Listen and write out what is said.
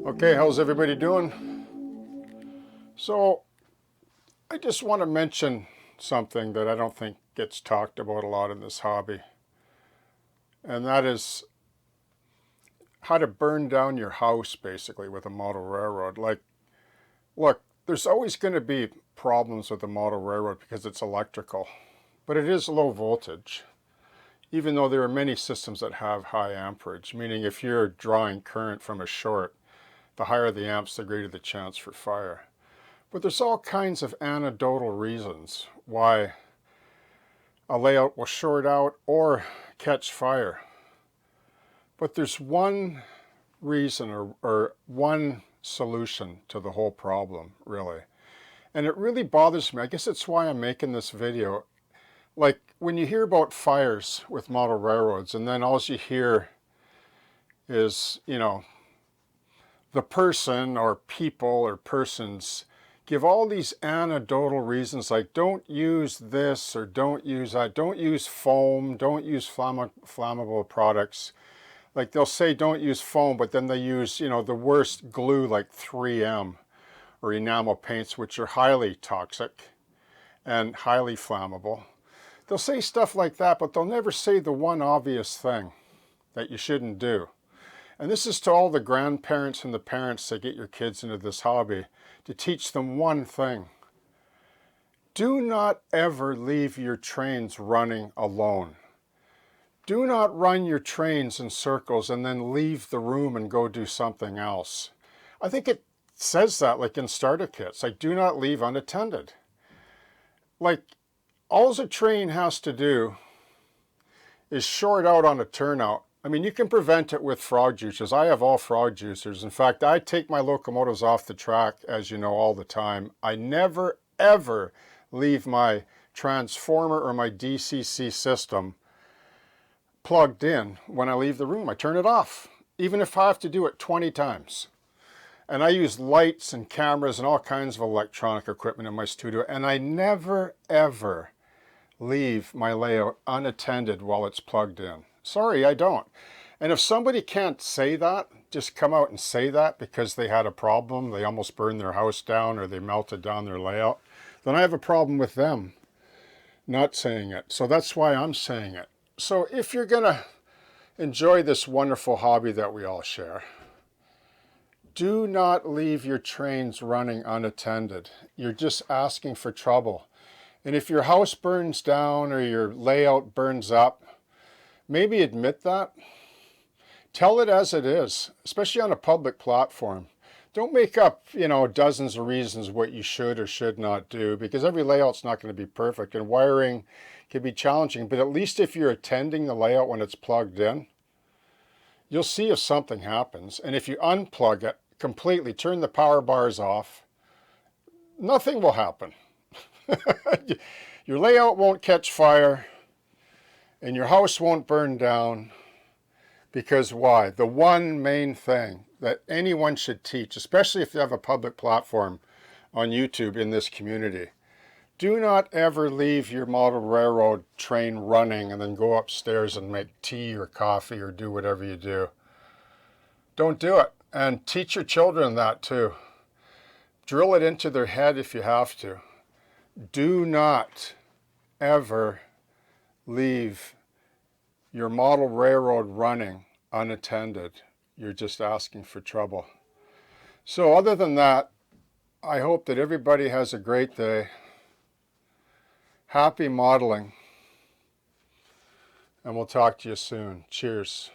Okay, how's everybody doing? So, I just want to mention something that I don't think gets talked about a lot in this hobby. And that is how to burn down your house, basically, with a model railroad. Like, look, there's always going to be problems with a model railroad because it's electrical. But it is low voltage, even though there are many systems that have high amperage, meaning if you're drawing current from a short, the higher the amps, the greater the chance for fire. But there's all kinds of anecdotal reasons why a layout will short out or catch fire. But there's one reason or one solution to the whole problem, really. And it really bothers me. I guess that's why I'm making this video. Like when you hear about fires with model railroads and then all you hear is, the person or people or persons give all these anecdotal reasons like don't use this or don't use that, don't use foam, don't use flammable products. Like they'll say don't use foam, but then they use, the worst glue like 3M or enamel paints, which are highly toxic and highly flammable. They'll say stuff like that, but they'll never say the one obvious thing that you shouldn't do. And this is to all the grandparents and the parents that get your kids into this hobby, to teach them one thing. Do not ever leave your trains running alone. Do not run your trains in circles and then leave the room and go do something else. I think it says that like in starter kits, like do not leave unattended. Like all a train has to do is short out on a turnout. I mean, you can prevent it with frog juicers. I have all frog juicers. In fact, I take my locomotives off the track, as you know, all the time. I never, ever leave my transformer or my DCC system plugged in when I leave the room. I turn it off, even if I have to do it 20 times. And I use lights and cameras and all kinds of electronic equipment in my studio, and I never, ever leave my layout unattended while it's plugged in. Sorry, I don't. And if somebody can't say that, just come out and say that because they had a problem, they almost burned their house down or they melted down their layout, then I have a problem with them not saying it. So that's why I'm saying it. So if you're going to enjoy this wonderful hobby that we all share, do not leave your trains running unattended. You're just asking for trouble. And if your house burns down or your layout burns up, maybe admit that. Tell it as it is, especially on a public platform. Don't make up, dozens of reasons what you should or should not do, because every layout's not going to be perfect and wiring can be challenging. But at least if you're attending the layout when it's plugged in, you'll see if something happens. And if you unplug it completely, turn the power bars off, nothing will happen. Your layout won't catch fire and your house won't burn down. Because why? The one main thing that anyone should teach, especially if you have a public platform on YouTube in this community, do not ever leave your model railroad train running and then go upstairs and make tea or coffee or do whatever you do. Don't do it. And teach your children that too. Drill it into their head if you have to. Do not ever leave your model railroad running unattended. You're just asking for trouble. So other than that, I hope that everybody has a great day. Happy modeling. And we'll talk to you soon. Cheers.